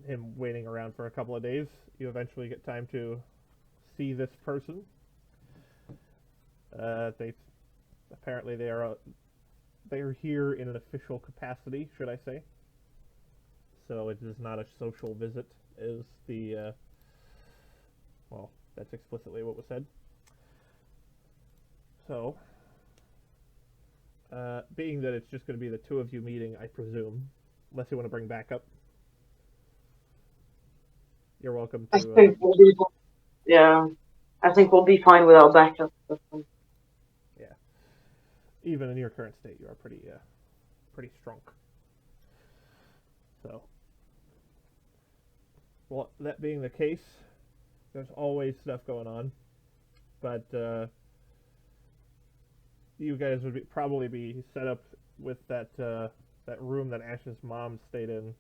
him waiting around for a couple of days, you eventually get time to see this person. They apparently they are here in an official capacity, should I say? So it is not a social visit, is the well, that's explicitly what was said. So, being that it's just going to be the two of you meeting, I presume, unless you want to bring backup, you're welcome I to. think we'll be, yeah, I think we'll be fine without backup system. Yeah, even in your current state, you are pretty strong. So, well, that being the case, there's always stuff going on, but you guys would probably be set up with that room that Ash's mom stayed in.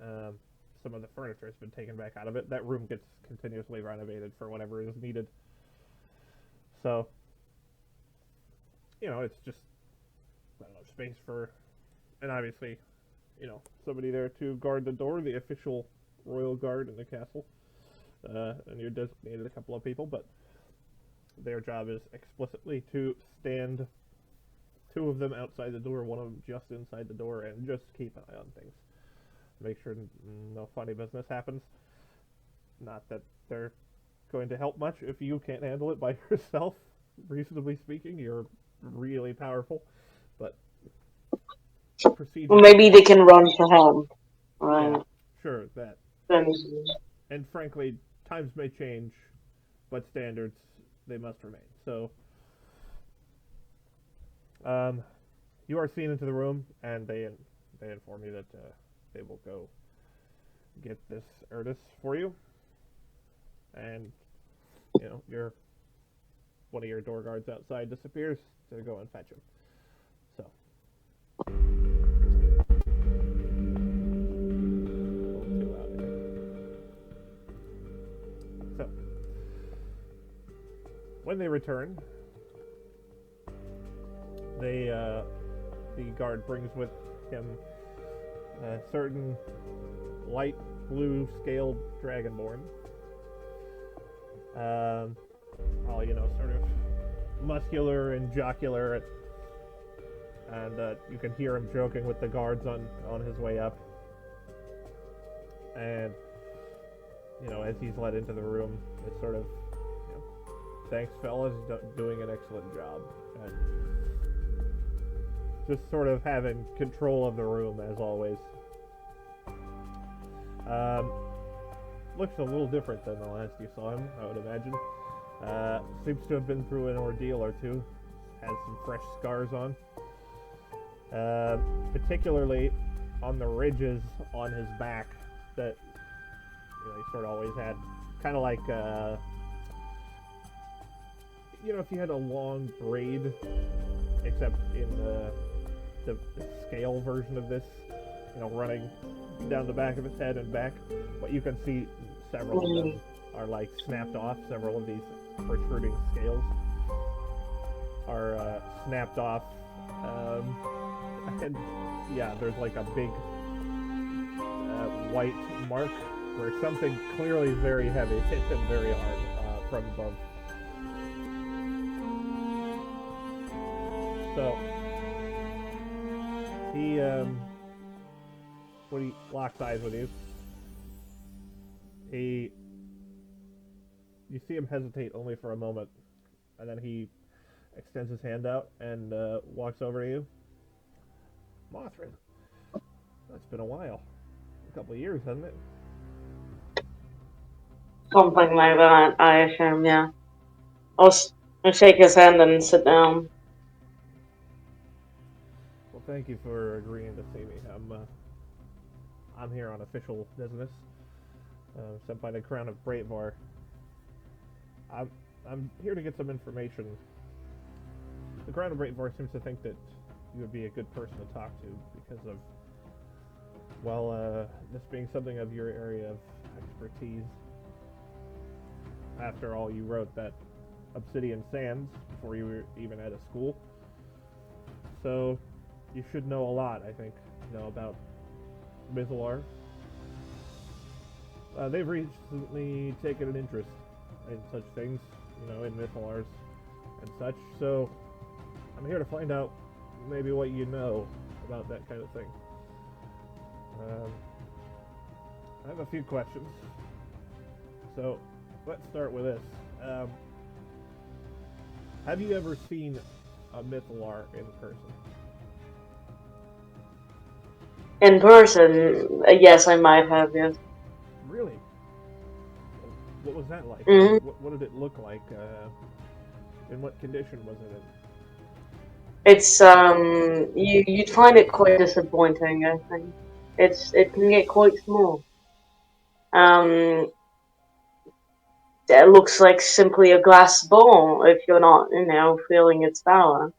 Um, some of the furniture has been taken back out of it. That room gets continuously renovated for whatever is needed. So, it's just I don't know, space for, and obviously, somebody there to guard the door, the official royal guard in the castle. And you're designated a couple of people, but their job is explicitly to stand two of them outside the door, one of them just inside the door, and just keep an eye on things. Make sure no funny business happens. Not that they're going to help much if you can't handle it by yourself. Reasonably speaking, you're really powerful, but Well, procedures are maybe they can run to him. yeah, Right. sure that. Then, And frankly, times may change, but standards they must remain. So, um, you are seen into the room, and they inform you that they will go get this Erdas for you, and your one of your door guards outside disappears to go and fetch him. So, a little too loud, I think. So, when they return, the guard brings with him a certain light blue scaled dragonborn. All sort of muscular and jocular, and you can hear him joking with the guards on his way up. And as he's led into the room, it's sort of, thanks, fellas, doing an excellent job, and just sort of having control of the room as always. Um, Looks a little different than the last you saw him, I would imagine. Seems to have been through an ordeal or two. Has some fresh scars on. Particularly on the ridges on his back that he sort of always had. Kind of like, if you had a long braid, except in the scale version of this, running down the back of his head and back. But you can see several of them are like snapped off. Several of these protruding scales are snapped off. And yeah, there's like a big white mark where something clearly very heavy hit him very hard from above. So he when he locks eyes with you, you see him hesitate only for a moment, and then he extends his hand out and walks over to you. Mauthran, that's been a while. A couple of years, hasn't it? something like that, I assume, yeah. I'll shake his hand and sit down. Well, thank you for agreeing to see me. I'm here on official business. Sent by the Crown of Braitvar. I'm I'm here to get some information. The Crown of Braitvar seems to think that you would be a good person to talk to because of, well, this being something of your area of expertise. After all, you wrote that Obsidian Sands before you were even at a school. So, you should know a lot, I think, about Mizalar. they've recently taken an interest in such things, in mythalars and such. So I'm here to find out maybe what you know about that kind of thing. Um, I have a few questions. So let's start with this. Have you ever seen a mythalar in person? In person, yes, I might have, yes. Really? What was that like? Hmm. What did it look like? In what condition was it in? It's you'd find it quite disappointing, I think. It can get quite small. Um, it looks like simply a glass ball if you're not, feeling its power.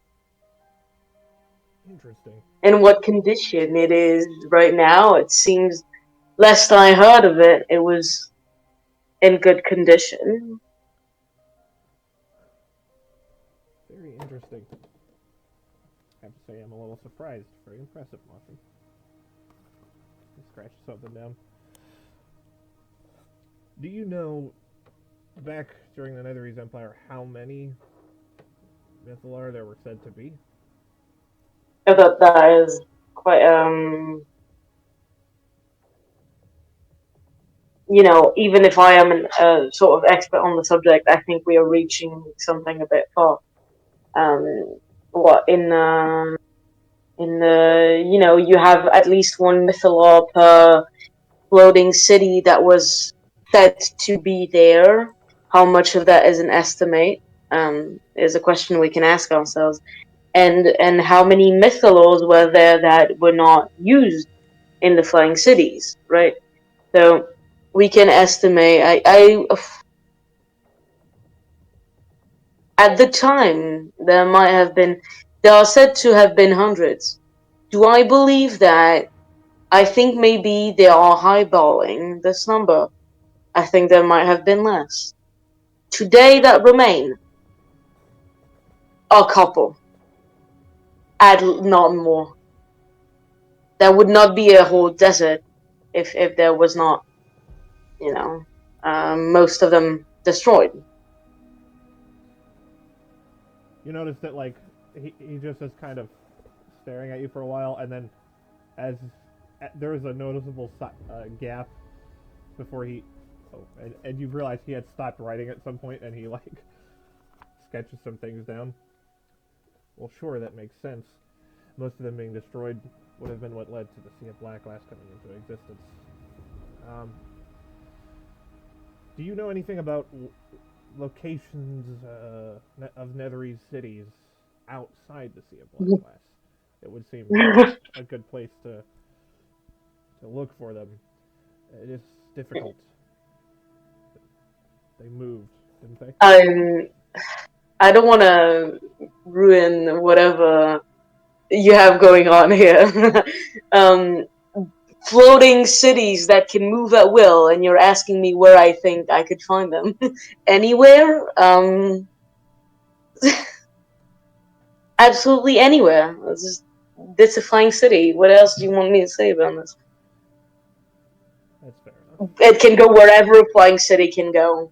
Interesting. In what condition it is right now, it seems, last I heard of it, it was in good condition. Very interesting. I have to say, I'm a little surprised. Very impressive, Mauthran. Scratch something down. Do you know, back during the Netherese Empire, how many Mythalar there were said to be? I thought that is quite even if I am a sort of expert on the subject, I think we are reaching something a bit far. What in the you have at least one mythalore per floating city that was said to be there. How much of that is an estimate? Is a question we can ask ourselves. And how many mythalores were there that were not used in the flying cities, right? So we can estimate. At the time there are said to have been hundreds. Do I believe that? I think maybe they are highballing this number. I think there might have been less. Today that remain a couple, add not more. There would not be a whole desert if there was not, you know, most of them destroyed. You notice that, like, he just is kind of staring at you for a while, and then as there is a noticeable gap before he. Oh, and you've realized he had stopped writing at some point, and he, like, sketches some things down. Well, sure, that makes sense. Most of them being destroyed would have been what led to the Sea of Black last coming into existence. Um, do you know anything about locations of Netherese cities outside the Sea of Black Glass? It would seem like a good place to look for them. It is difficult. They moved, didn't they? I don't want to ruin whatever you have going on here. um, Floating cities that can move at will, and you're asking me where I think I could find them. Anywhere? Absolutely anywhere. It's a flying city. What else do you want me to say about this? That's fair enough. It can go wherever a flying city can go.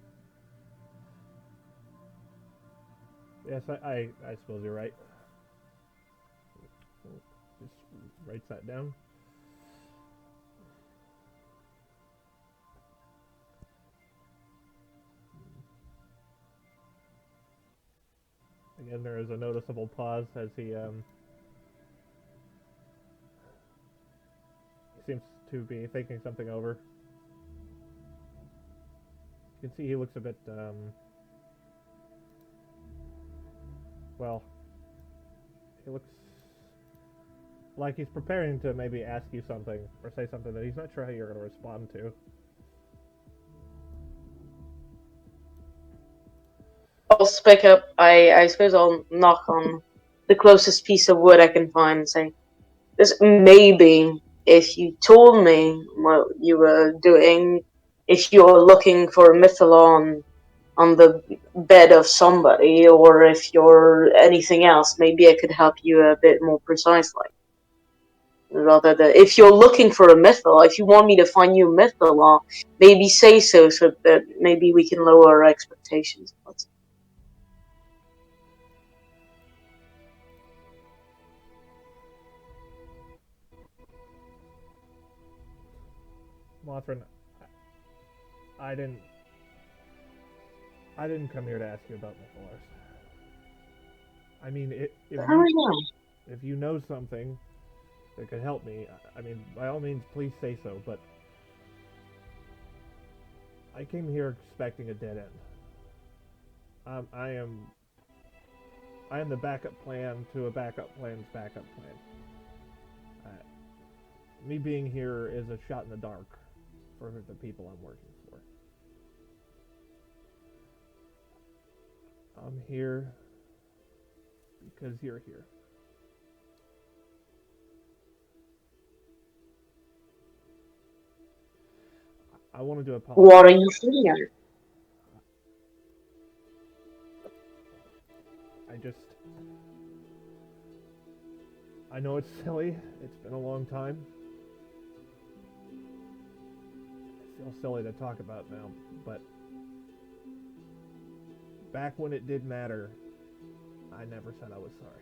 Yes, I suppose you're right. Just writes that down. Again, there is a noticeable pause as he seems to be thinking something over. You can see he looks a bit well. He looks like he's preparing to maybe ask you something or say something that he's not sure how you're going to respond to. I'll speak up. I suppose I'll knock on the closest piece of wood I can find and say, "This maybe if you told me what you were doing, if you're looking for a mythalon on the bed of somebody, or if you're anything else, maybe I could help you a bit more precisely." rather than if you're looking for a mythal, if you want me to find you a mythal, maybe say so that maybe we can lower our expectations. Mauthran, I didn't come here to ask you about Mythalars. I mean, if you know something that could help me, I mean, by all means, please say so. But I came here expecting a dead end. I am the backup plan to a backup plan's backup plan. Me being here is a shot in the dark for the people I'm working for. I'm here because you're here. I wanted to apologize. What are you feeling? I know it's silly. It's been a long time. It feels silly to talk about now, but back when it did matter, I never said I was sorry.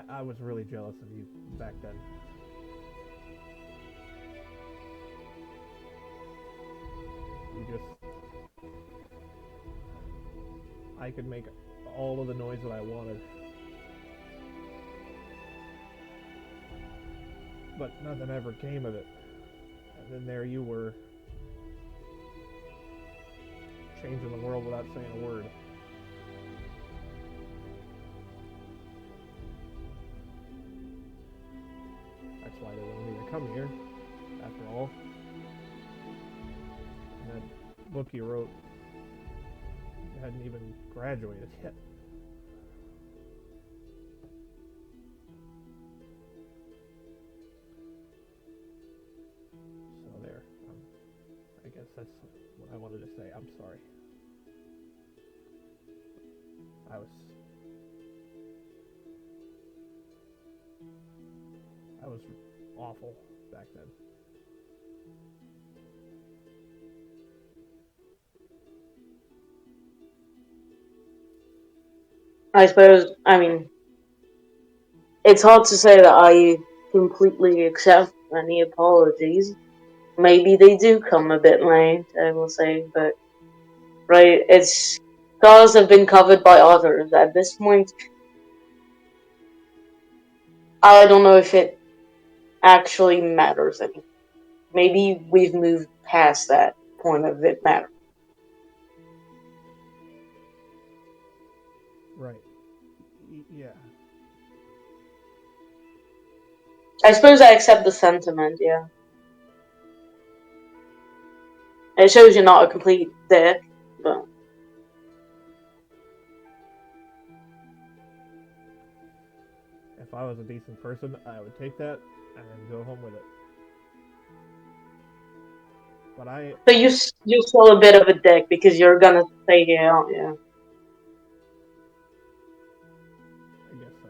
I was really jealous of you back then. I could make all of the noise that I wanted. But nothing ever came of it. And then there you were, changing the world without saying a word. That's why they wanted me to come here, after all. And that book you wrote, you hadn't even graduated yet. So there. I guess that's what I wanted to say. I'm sorry. I was awful back then. I suppose, I mean, it's hard to say that I completely accept any apologies. Maybe they do come a bit late, I will say, but, right, it's, scars have been covered by others. At this point, I don't know if it actually matters anymore. Maybe we've moved past that point of it mattering. Right. Yeah. I suppose I accept the sentiment, yeah. It shows you're not a complete dick, but... If I was a decent person, I would take that and then go home with it. But So you're still a bit of a dick because you're gonna stay here, aren't you? I guess so.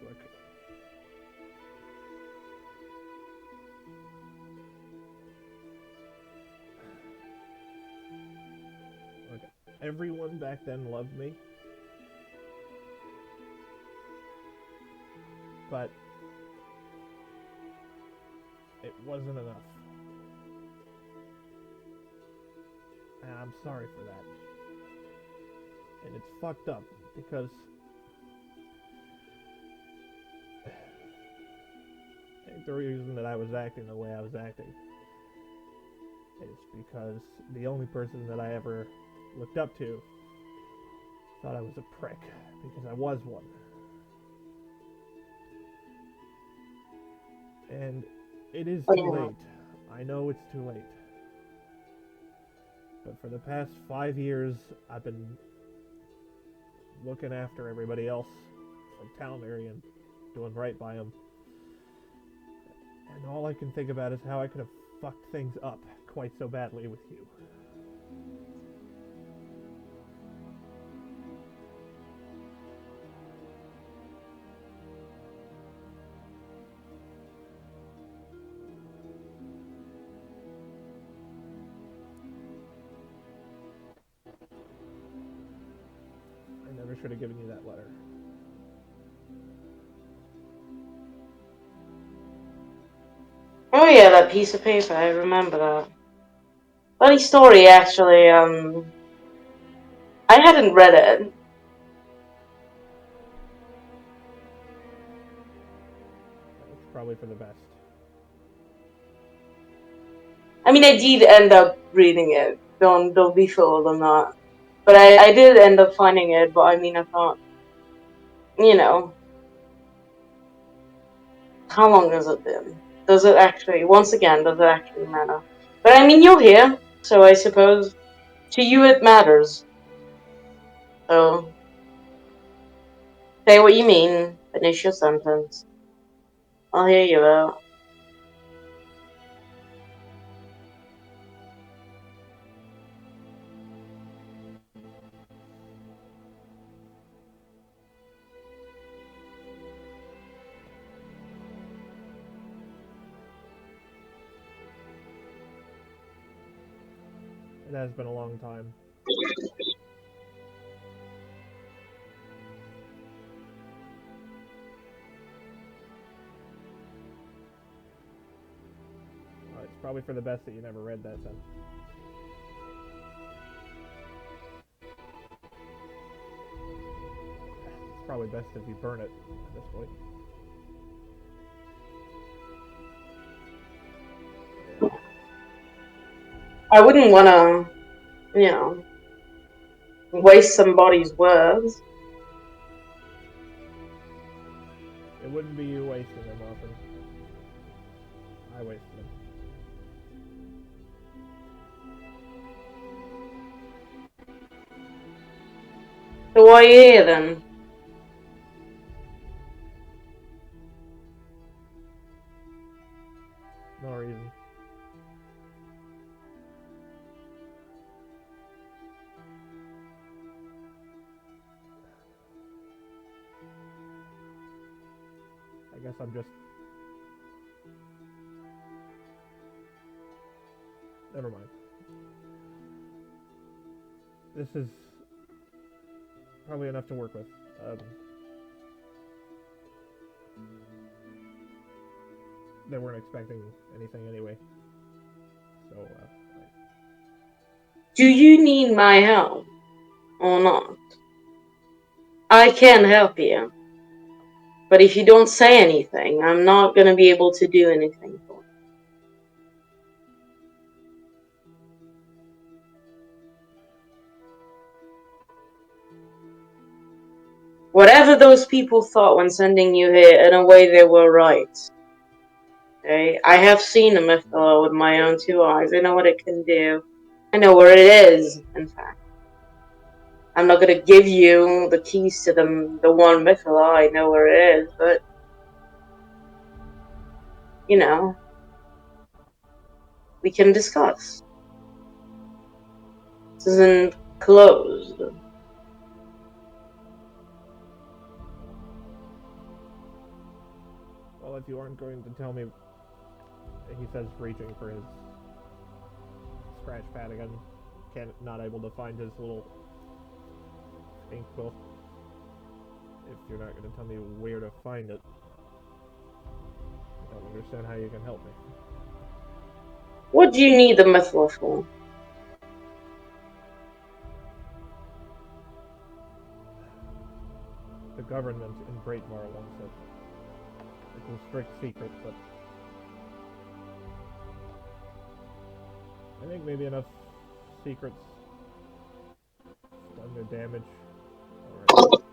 Look. Look, everyone back then loved me. But it wasn't enough. And I'm sorry for that. And it's fucked up because I think the reason that I was acting the way I was acting is because the only person that I ever looked up to thought I was a prick because I was one. And it is too late. I know it's too late. But for the past 5 years, I've been looking after everybody else from Talmary and doing right by them. And all I can think about is how I could have fucked things up quite so badly with you. I never should have given you that letter. Oh yeah, that piece of paper. I remember that. Funny story, actually. I hadn't read it. It's probably for the best. I mean, I did end up reading it. Don't be fooled on that. But I did end up finding it. But I mean, I thought, you know, how long has it been? Does it actually? Once again, does it actually matter? But I mean, you're here, so I suppose to you it matters. So say what you mean. Finish your sentence. I'll hear you out. It has been a long time. It's probably for the best that you never read that then. It's probably best if you burn it at this point. I wouldn't want to, waste somebody's words. It wouldn't be you wasting them, Mauthran. I wasted them. So why are you here then? No reason. I guess I'm just... Never mind. This is probably enough to work with. They weren't expecting anything anyway. So, Do you need my help or not? I can help you. But if you don't say anything, I'm not going to be able to do anything for you. Whatever those people thought when sending you here, in a way they were right. Okay? I have seen a Mythla with my own two eyes. I know what it can do. I know where it is, in fact. I'm not going to give you the keys to the one Mythla. I know where it is, but, we can discuss. This isn't closed. well, if you aren't going to tell me... He says, reaching for his scratch pad again. Not able to find his little ink quill. If you're not going to tell me where to find it, I don't understand how you can help me. What do you need the Mythla for? The government in Greatmar wants it. It's a strict secret, but I think maybe enough secrets done their damage already.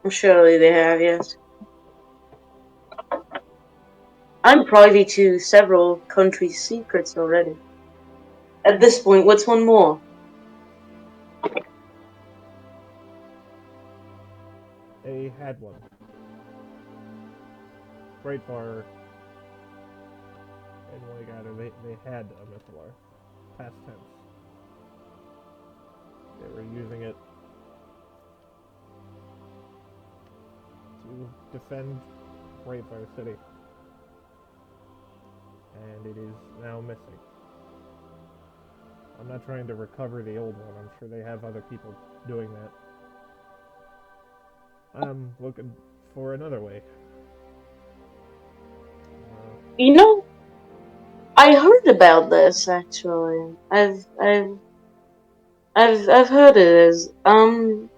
Surely they have, yes. I'm privy to several countries' secrets already. At this point, what's one more? They had one. Greatmar in Waygather, they had a Mythalar. Past tense. They were using it to defend Greatfire City. And it is now missing. I'm not trying to recover the old one. I'm sure they have other people doing that. I'm looking for another way. You know, I heard about this actually. I've heard it is how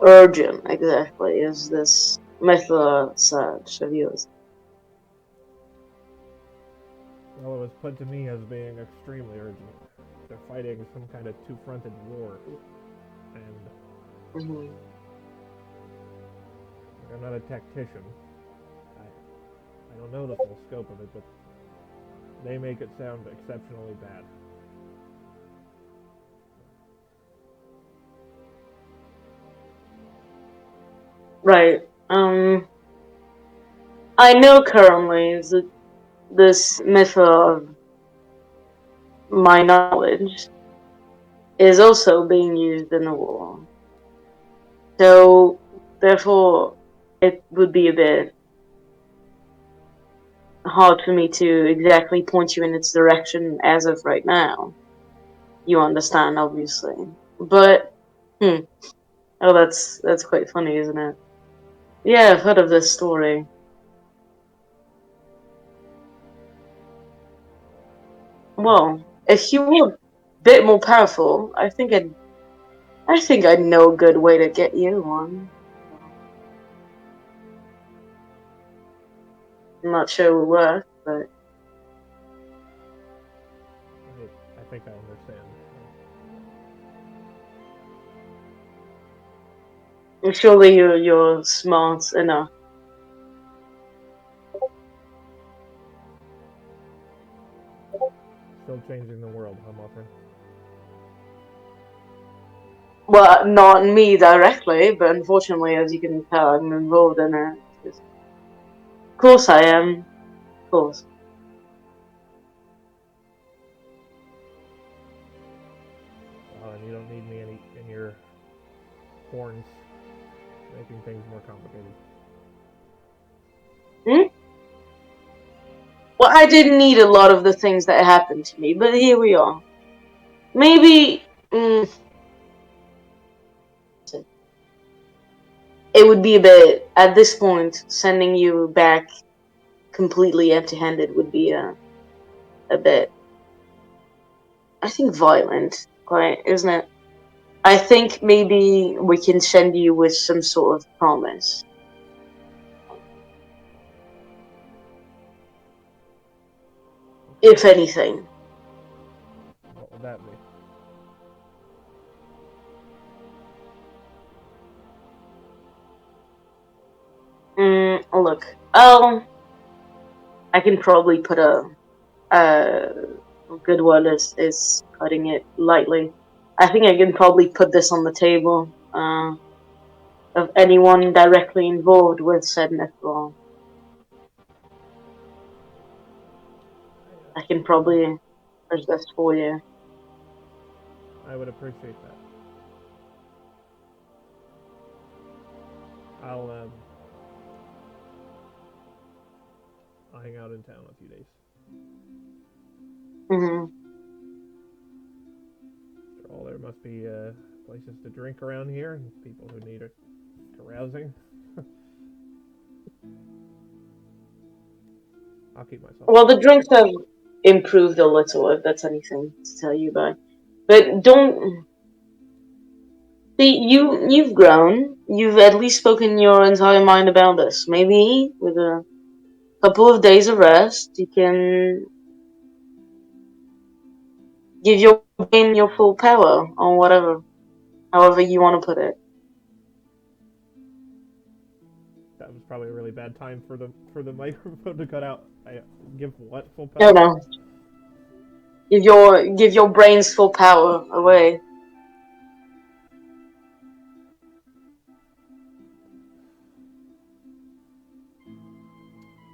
urgent exactly is this method search of yours? Well, it was put to me as being extremely urgent. They're fighting some kind of two-fronted war, and Mm-hmm. I'm not a tactician. I don't know the full scope of it, but they make it sound exceptionally bad. Right. I know currently that this method of my knowledge is also being used in the war. So, therefore, it would be a bit hard for me to exactly point you in its direction as of right now. You understand, obviously. But, oh, that's quite funny, isn't it? Yeah, I've heard of this story. Well, if you were a bit more powerful, I think I'd know a good way to get you one. I'm not sure it would work, but I think I understand. surely you're smart enough. Still changing the world, huh, Mauthran? Well, not me directly, but unfortunately, as you can tell, I'm involved in it. Of course I am. Of course. And you don't need me in your horns, making things more complicated. Hmm? Well, I didn't need a lot of the things that happened to me, but here we are. Maybe it would be a bit, at this point, sending you back completely empty handed would be a bit, I think, violent, quite, isn't it? I think maybe we can send you with some sort of promise, Okay. if anything. What would that be? Look, I can probably put a good word is putting it lightly. I think I can probably put this on the table of anyone directly involved with said netball. I can probably push this for you. I would appreciate that. I'll hang out in town a few days. Hmm. After all, there must be places to drink around here and people who need it carousing. I'll keep myself. Well, the drinks have improved a little, if that's anything to tell you about. But don't see you've grown. You've at least spoken your entire mind about this. Maybe with a couple of days of rest, you can give your brain your full power or whatever, however you want to put it. That was probably a really bad time for the microphone to cut out. I give what full No, power? no. Give your brain's full power away.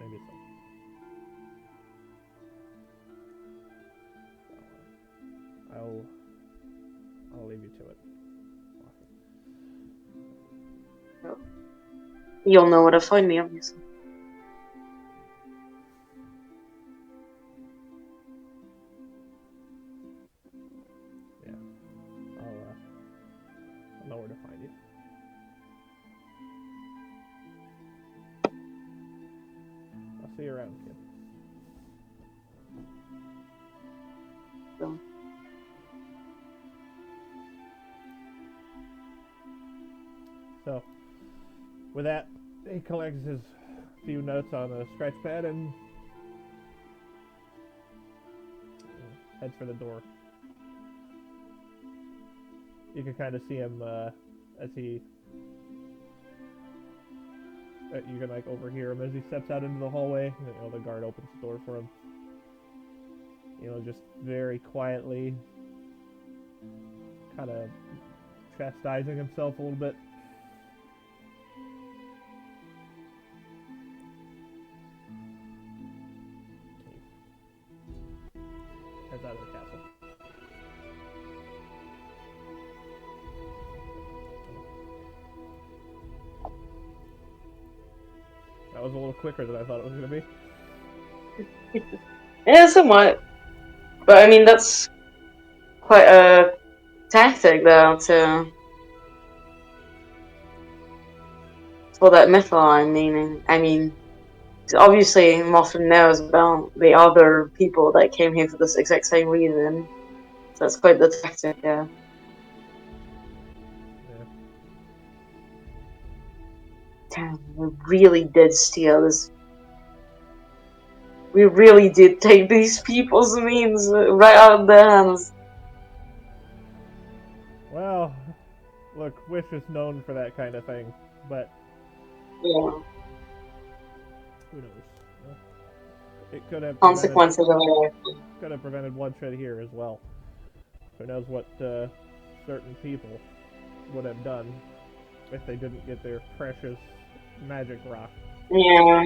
Maybe so. to it. You'll know where to find me, obviously. Yeah. I'll know where to find you. I'll see you around, kid. So, with that, he collects his few notes on a scratch pad and heads for the door. You can kind of see him as he. You can like overhear him as he steps out into the hallway. The guard opens the door for him. Just very quietly, kind of chastising himself a little bit. Heads out of the castle. That was a little quicker than I thought it was going to be. Yeah, somewhat. But I mean, that's quite a tactic, though, for that Mythaline meaning. I mean, obviously, Mauthran knows about the other people that came here for this exact same reason. So that's quite the tactic, yeah. Damn, we really did steal this. We really did take these people's means right out of their hands. Well, look, Wish is known for that kind of thing, but Yeah. who knows? It could have Consequences of it. prevented bloodshed here as well. Who knows what certain people would have done if they didn't get their precious magic rock. Yeah.